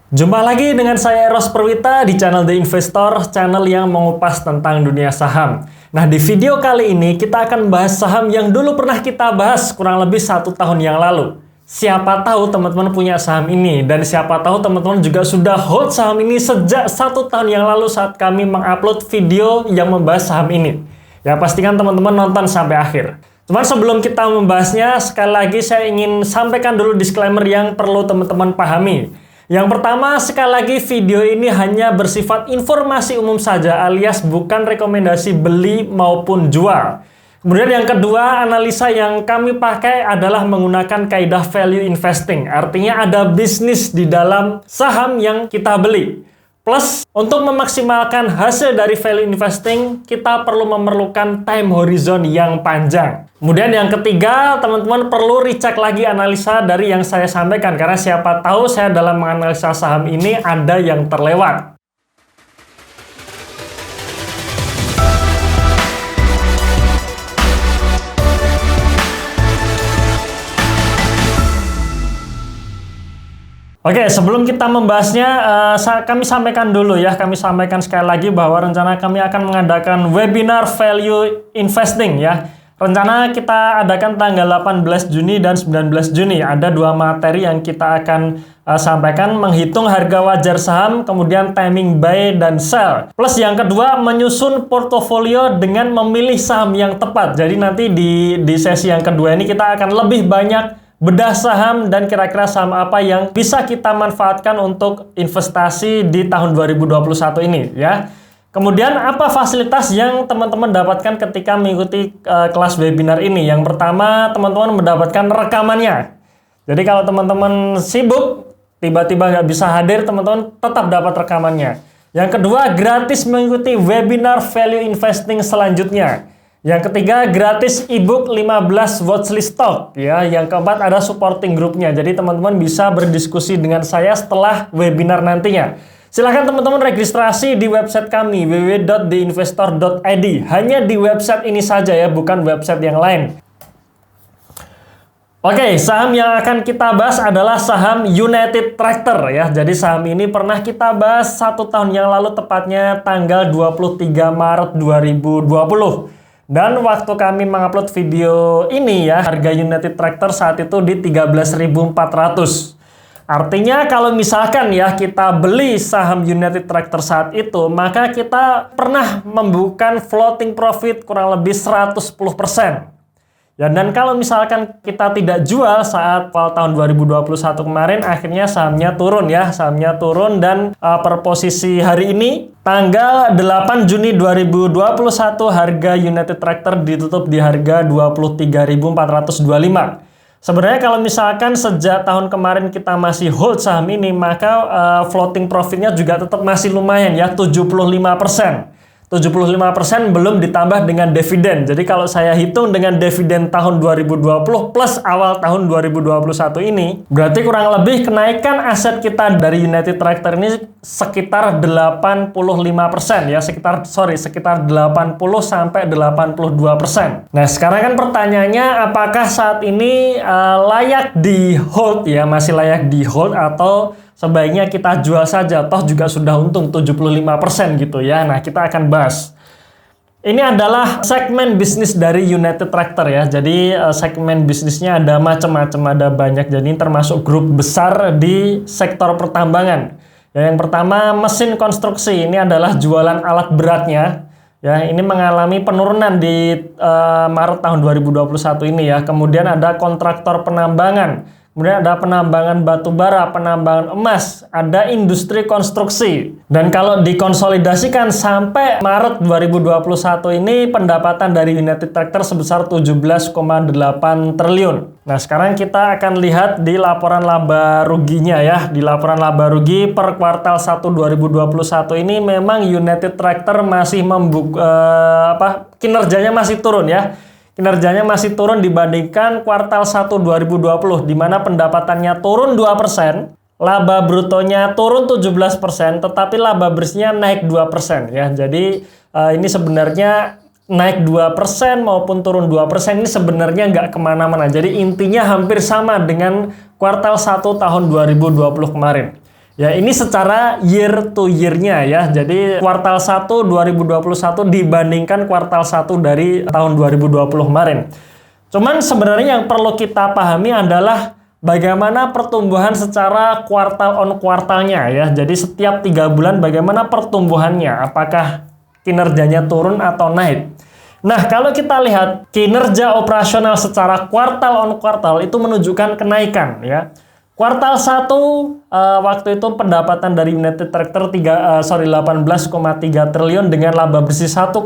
Jumpa lagi dengan saya Eros Perwita di channel The Investor, channel yang mengupas tentang dunia saham. Nah, di video kali ini kita akan bahas saham yang dulu pernah kita bahas kurang lebih 1 tahun yang lalu. Siapa tahu teman-teman punya saham ini, dan siapa tahu teman-teman juga sudah hold saham ini sejak 1 tahun yang lalu saat kami mengupload video yang membahas saham ini. Ya, pastikan teman-teman nonton sampai akhir. Cuman sebelum kita membahasnya, sekali lagi saya ingin sampaikan dulu disclaimer yang perlu teman-teman pahami. Yang pertama, sekali lagi video ini hanya bersifat informasi umum saja alias bukan rekomendasi beli maupun jual. Kemudian yang kedua, analisa yang kami pakai adalah menggunakan kaidah value investing. Artinya ada bisnis di dalam saham yang kita beli. Plus, untuk memaksimalkan hasil dari value investing, kita perlu memerlukan time horizon yang panjang. Kemudian yang ketiga, teman-teman perlu recheck lagi analisa dari yang saya sampaikan. Karena siapa tahu saya dalam menganalisa saham ini ada yang terlewat. Oke, sebelum kita membahasnya, kami sampaikan dulu ya. Kami sampaikan sekali lagi bahwa rencana kami akan mengadakan webinar value investing ya. Rencana kita adakan tanggal 18 Juni dan 19 Juni. Ada 2 materi yang kita akan sampaikan, menghitung harga wajar saham, kemudian timing buy dan sell. Plus yang kedua, menyusun portofolio dengan memilih saham yang tepat. Jadi nanti di sesi yang kedua ini kita akan lebih banyak bedah saham dan kira-kira saham apa yang bisa kita manfaatkan untuk investasi di tahun 2021 ini ya. Kemudian apa fasilitas yang teman-teman dapatkan ketika mengikuti kelas webinar ini? Yang pertama, teman-teman mendapatkan rekamannya. Jadi kalau teman-teman sibuk, tiba-tiba nggak bisa hadir, teman-teman tetap dapat rekamannya. Yang kedua, gratis mengikuti webinar value investing selanjutnya. Yang ketiga, gratis ebook 15 watchlist stock ya. Yang keempat, ada supporting grupnya. Jadi teman-teman bisa berdiskusi dengan saya setelah webinar nantinya. Silahkan teman-teman registrasi di website kami www.theinvestor.id. Hanya di website ini saja ya, bukan website yang lain. Oke, saham yang akan kita bahas adalah saham United Tractor ya. Jadi saham ini pernah kita bahas 1 tahun yang lalu, tepatnya tanggal 23 Maret 2020. Dan waktu kami mengupload video ini ya, harga United Tractor saat itu di 13.400. Artinya kalau misalkan ya kita beli saham United Tractor saat itu, maka kita pernah membuka floating profit kurang lebih 110%. Ya, dan kalau misalkan kita tidak jual saat awal tahun 2021 kemarin, akhirnya sahamnya turun ya. Sahamnya turun dan per posisi hari ini, tanggal 8 Juni 2021, harga United Tractor ditutup di harga 23.425. Sebenarnya kalau misalkan sejak tahun kemarin kita masih hold saham ini, maka floating profitnya juga tetap masih lumayan ya, 75%. 75% belum ditambah dengan dividen. Jadi kalau saya hitung dengan dividen tahun 2020 plus awal tahun 2021 ini, berarti kurang lebih kenaikan aset kita dari United Tractor ini sekitar 85% ya, sekitar 80 sampai 82%. Nah, sekarang kan pertanyaannya, apakah saat ini layak di hold ya, masih layak di hold atau sebaiknya kita jual saja, toh juga sudah untung 75% gitu ya. Nah, kita akan bahas. Ini adalah segmen bisnis dari United Tractor ya. Jadi segmen bisnisnya ada macam-macam, ada banyak. Jadi termasuk grup besar di sektor pertambangan. Ya, yang pertama, mesin konstruksi. Ini adalah jualan alat beratnya. Ya, ini mengalami penurunan di Maret tahun 2021 ini ya. Kemudian ada kontraktor penambangan. Kemudian ada penambangan batu bara, penambangan emas, ada industri konstruksi. Dan kalau dikonsolidasikan sampai Maret 2021 ini, pendapatan dari United Tractor sebesar 17,8 triliun. Nah, sekarang kita akan lihat di laporan laba ruginya ya. Di laporan laba rugi per kuartal 1 2021 ini memang United Tractor masih kinerjanya masih turun ya. Kinerjanya masih turun dibandingkan kuartal 1 2020, di mana pendapatannya turun 2%, laba brutonya turun 17%, tetapi laba bersihnya naik 2% ya. Jadi ini sebenarnya naik 2% maupun turun 2% ini sebenarnya nggak kemana-mana. Jadi intinya hampir sama dengan kuartal 1 tahun 2020 kemarin. Ya, ini secara year to year-nya ya. Jadi kuartal 1 2021 dibandingkan kuartal 1 dari tahun 2020 kemarin. Cuman sebenarnya yang perlu kita pahami adalah bagaimana pertumbuhan secara kuartal on kuartalnya ya. Jadi setiap 3 bulan bagaimana pertumbuhannya. Apakah kinerjanya turun atau naik. Nah, kalau kita lihat kinerja operasional secara kuartal on kuartal itu menunjukkan kenaikan ya. Kuartal 1 waktu itu pendapatan dari United Tractor 18,3 triliun dengan laba bersih 1,8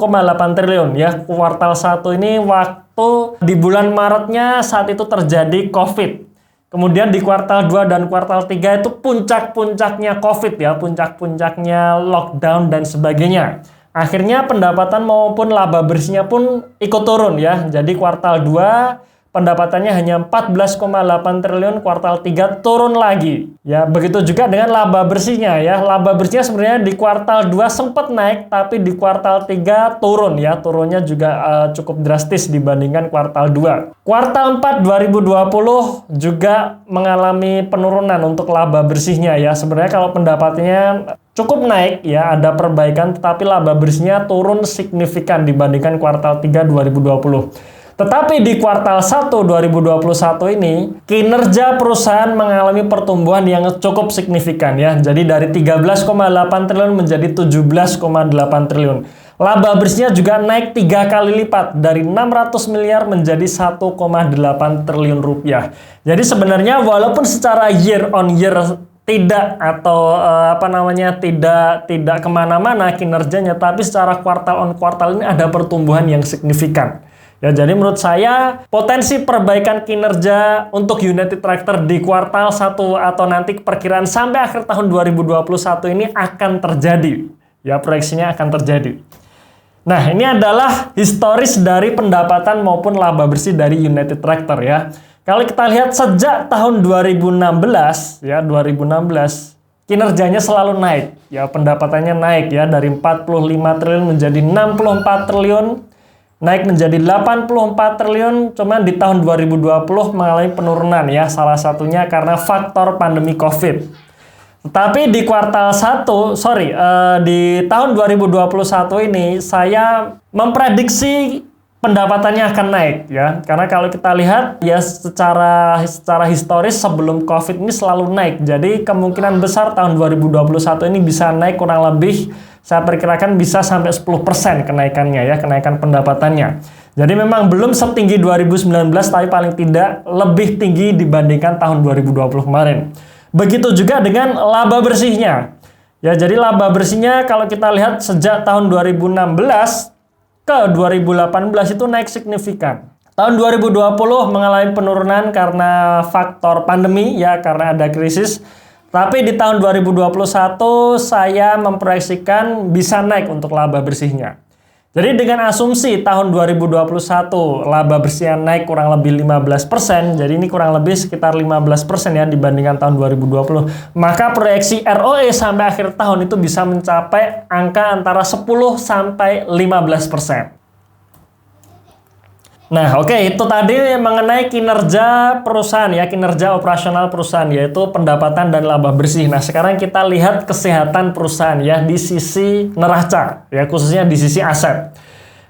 triliun ya. Kuartal 1 ini waktu di bulan Maretnya saat itu terjadi Covid. Kemudian di kuartal 2 dan kuartal 3 itu puncak-puncaknya Covid ya, puncak-puncaknya lockdown dan sebagainya. Akhirnya pendapatan maupun laba bersihnya pun ikut turun ya. Jadi kuartal 2 pendapatannya hanya 14,8 triliun, kuartal 3 turun lagi. Ya, begitu juga dengan laba bersihnya ya. Laba bersihnya sebenarnya di kuartal 2 sempat naik, tapi di kuartal 3 turun ya. Turunnya juga cukup drastis dibandingkan kuartal 2. Kuartal 4 2020 juga mengalami penurunan untuk laba bersihnya ya. Sebenarnya kalau pendapatannya cukup naik ya, ada perbaikan, tetapi laba bersihnya turun signifikan dibandingkan kuartal 3 2020. Tetapi di kuartal 1 2021 ini, kinerja perusahaan mengalami pertumbuhan yang cukup signifikan ya. Jadi dari 13,8 triliun menjadi 17,8 triliun. Laba bersihnya juga naik 3 kali lipat dari 600 miliar menjadi 1,8 triliun rupiah. Jadi sebenarnya walaupun secara year on year tidak atau tidak kemana-mana kinerjanya, tapi secara kuartal on kuartal ini ada pertumbuhan yang signifikan. Ya, jadi menurut saya potensi perbaikan kinerja untuk United Tractor di kuartal 1 atau nanti perkiraan sampai akhir tahun 2021 ini akan terjadi. Ya, proyeksinya akan terjadi. Nah, ini adalah historis dari pendapatan maupun laba bersih dari United Tractor ya. Kalau kita lihat sejak tahun 2016 ya, 2016 kinerjanya selalu naik. Ya, pendapatannya naik ya dari 45 triliun menjadi 64 triliun. Naik menjadi 84 triliun, cuman di tahun 2020 mengalami penurunan ya, salah satunya karena faktor pandemi Covid. Tetapi di kuartal 1, di tahun 2021 ini saya memprediksi pendapatannya akan naik ya. Karena kalau kita lihat ya secara historis sebelum Covid ini selalu naik. Jadi kemungkinan besar tahun 2021 ini bisa naik kurang lebih, saya perkirakan bisa sampai 10% kenaikannya ya, kenaikan pendapatannya. Jadi memang belum setinggi 2019, tapi paling tidak lebih tinggi dibandingkan tahun 2020 kemarin. Begitu juga dengan laba bersihnya. Ya, jadi laba bersihnya kalau kita lihat sejak tahun 2016 ke 2018 itu naik signifikan. Tahun 2020 mengalami penurunan karena faktor pandemi ya, karena ada krisis. Tapi di tahun 2021 saya memproyeksikan bisa naik untuk laba bersihnya. Jadi dengan asumsi tahun 2021 laba bersihnya naik kurang lebih 15%, jadi ini kurang lebih sekitar 15% ya dibandingkan tahun 2020. Maka proyeksi ROE sampai akhir tahun itu bisa mencapai angka antara 10 sampai 15%. Nah, oke, itu tadi mengenai kinerja perusahaan ya, kinerja operasional perusahaan, yaitu pendapatan dan laba bersih. Nah, sekarang kita lihat kesehatan perusahaan ya di sisi neraca, ya khususnya di sisi aset.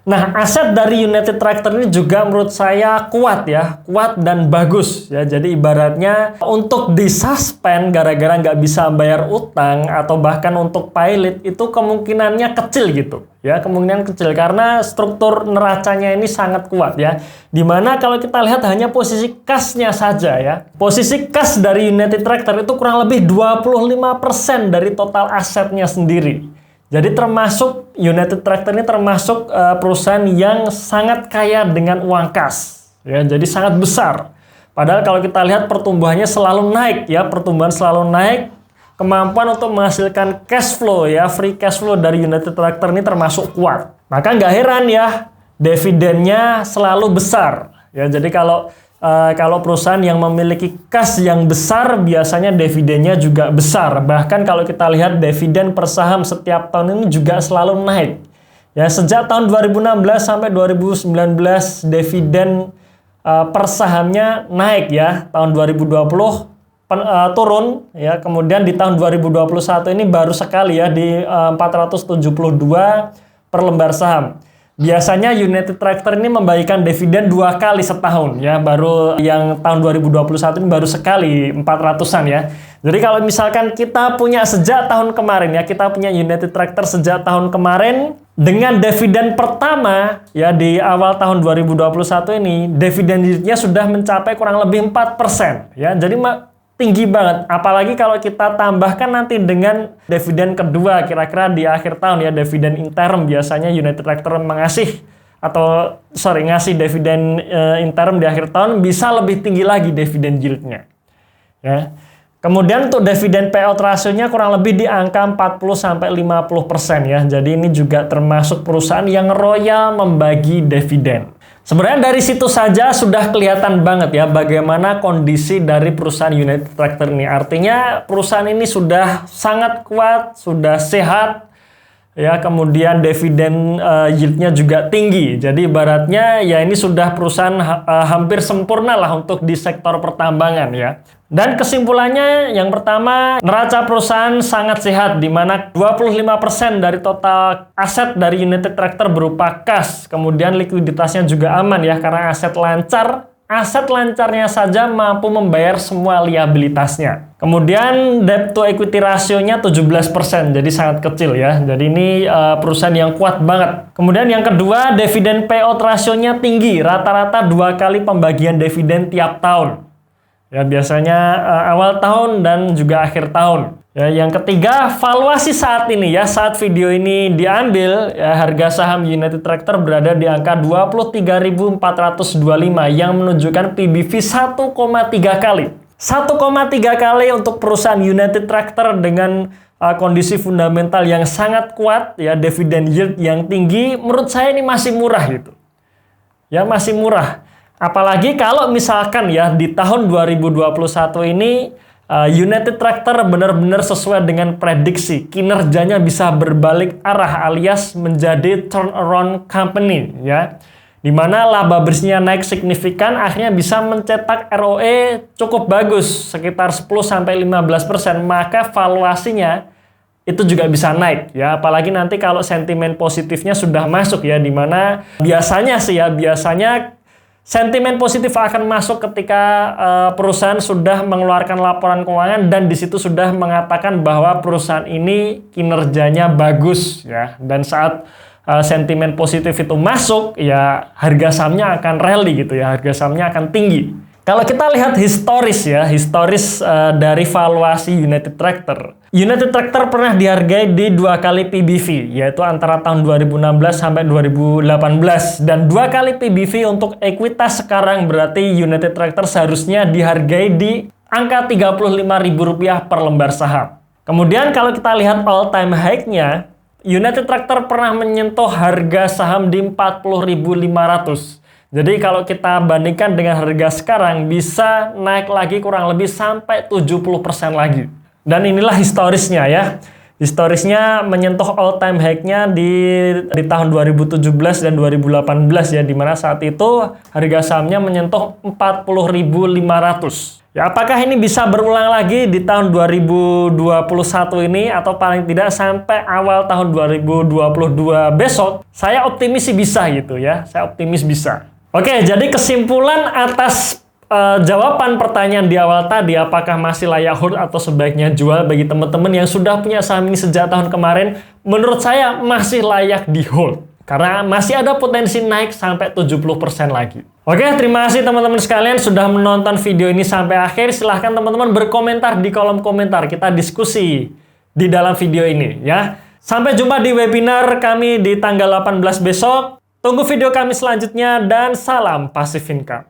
Nah, aset dari United Tractor ini juga menurut saya kuat ya, kuat dan bagus ya. Jadi ibaratnya untuk disuspend gara-gara nggak bisa bayar utang atau bahkan untuk pilot itu kemungkinannya kecil gitu ya, kemungkinan kecil karena struktur neracanya ini sangat kuat ya. Dimana kalau kita lihat hanya posisi kasnya saja ya, posisi kas dari United Tractor itu kurang lebih 25% dari total asetnya sendiri. Jadi termasuk United Tractor ini termasuk perusahaan yang sangat kaya dengan uang kas. Ya, jadi sangat besar. Padahal kalau kita lihat pertumbuhannya selalu naik ya, pertumbuhan selalu naik. Kemampuan untuk menghasilkan cash flow ya, free cash flow dari United Tractor ini termasuk kuat. Maka nggak heran ya, dividennya selalu besar. Ya, jadi kalau perusahaan yang memiliki kas yang besar, biasanya dividennya juga besar. Bahkan kalau kita lihat dividen per saham setiap tahun ini juga selalu naik. Ya, sejak tahun 2016 sampai 2019 dividen per sahamnya naik ya. Tahun 2020 turun ya. Kemudian di tahun 2021 ini baru sekali ya di 472 per lembar saham. Biasanya United Tractor ini membagikan dividen 2 kali setahun ya, baru yang tahun 2021 ini baru sekali 400-an ya. Jadi kalau misalkan kita punya sejak tahun kemarin ya, kita punya United Tractor sejak tahun kemarin dengan dividen pertama ya di awal tahun 2021 ini, dividen yieldnya sudah mencapai kurang lebih 4% ya. Jadi tinggi banget, apalagi kalau kita tambahkan nanti dengan dividen kedua kira-kira di akhir tahun ya, dividen interim. Biasanya United Tractor ngasih dividen interim di akhir tahun, bisa lebih tinggi lagi dividen yieldnya ya. Kemudian untuk dividen payout rasionya kurang lebih di angka 40-50% ya. Jadi ini juga termasuk perusahaan yang royal membagi dividen. Sebenarnya dari situ saja sudah kelihatan banget ya bagaimana kondisi dari perusahaan United Tractor ini. Artinya perusahaan ini sudah sangat kuat, sudah sehat ya, kemudian dividen yieldnya juga tinggi. Jadi ibaratnya ya ini sudah perusahaan hampir sempurna lah untuk di sektor pertambangan ya. Dan kesimpulannya yang pertama, neraca perusahaan sangat sehat, di mana 25% dari total aset dari United Tractor berupa kas. Kemudian likuiditasnya juga aman ya, karena aset lancar. Aset lancarnya saja mampu membayar semua liabilitasnya. Kemudian debt to equity rasionya 17%, jadi sangat kecil ya. Jadi ini perusahaan yang kuat banget. Kemudian yang kedua, dividen payout rasionya tinggi, rata-rata 2 kali pembagian dividen tiap tahun. Ya, biasanya awal tahun dan juga akhir tahun. Ya, yang ketiga, valuasi saat ini ya, saat video ini diambil, ya, harga saham United Tractor berada di angka 23.425 yang menunjukkan PBV 1,3 kali. 1,3 kali untuk perusahaan United Tractor dengan kondisi fundamental yang sangat kuat, ya, dividen yield yang tinggi, menurut saya ini masih murah gitu. Ya, masih murah. Apalagi kalau misalkan ya di tahun 2021 ini United Tractor benar-benar sesuai dengan prediksi, kinerjanya bisa berbalik arah alias menjadi turnaround company ya. Di mana laba bersihnya naik signifikan, akhirnya bisa mencetak ROE cukup bagus sekitar 10-15%, maka valuasinya itu juga bisa naik ya, apalagi nanti kalau sentimen positifnya sudah masuk ya, di mana biasanya sentimen positif akan masuk ketika perusahaan sudah mengeluarkan laporan keuangan dan di situ sudah mengatakan bahwa perusahaan ini kinerjanya bagus ya. Dan saat sentimen positif itu masuk ya, harga sahamnya akan rally gitu ya, harga sahamnya akan tinggi. Kalau kita lihat historis dari valuasi United Tractor. United Tractor pernah dihargai di 2 kali PBV, yaitu antara tahun 2016 sampai 2018. Dan 2 kali PBV untuk ekuitas sekarang berarti United Tractor seharusnya dihargai di angka Rp35.000 per lembar saham. Kemudian kalau kita lihat all time high-nya, United Tractor pernah menyentuh harga saham di 40.500. Jadi kalau kita bandingkan dengan harga sekarang, bisa naik lagi kurang lebih sampai 70% lagi. Dan inilah historisnya ya. Historisnya menyentuh all time high-nya di tahun 2017 dan 2018 ya, di mana saat itu harga sahamnya menyentuh 40.500. Ya, apakah ini bisa berulang lagi di tahun 2021 ini atau paling tidak sampai awal tahun 2022 besok? Saya optimis sih bisa gitu ya. Saya optimis bisa. Oke, jadi kesimpulan atas jawaban pertanyaan di awal tadi, apakah masih layak hold atau sebaiknya jual bagi teman-teman yang sudah punya saham ini sejak tahun kemarin, menurut saya masih layak di hold. Karena masih ada potensi naik sampai 70% lagi. Oke, terima kasih teman-teman sekalian sudah menonton video ini sampai akhir. Silahkan teman-teman berkomentar di kolom komentar. Kita diskusi di dalam video ini ya. Sampai jumpa di webinar kami di tanggal 18 besok. Tunggu video kami selanjutnya dan salam Passive Income.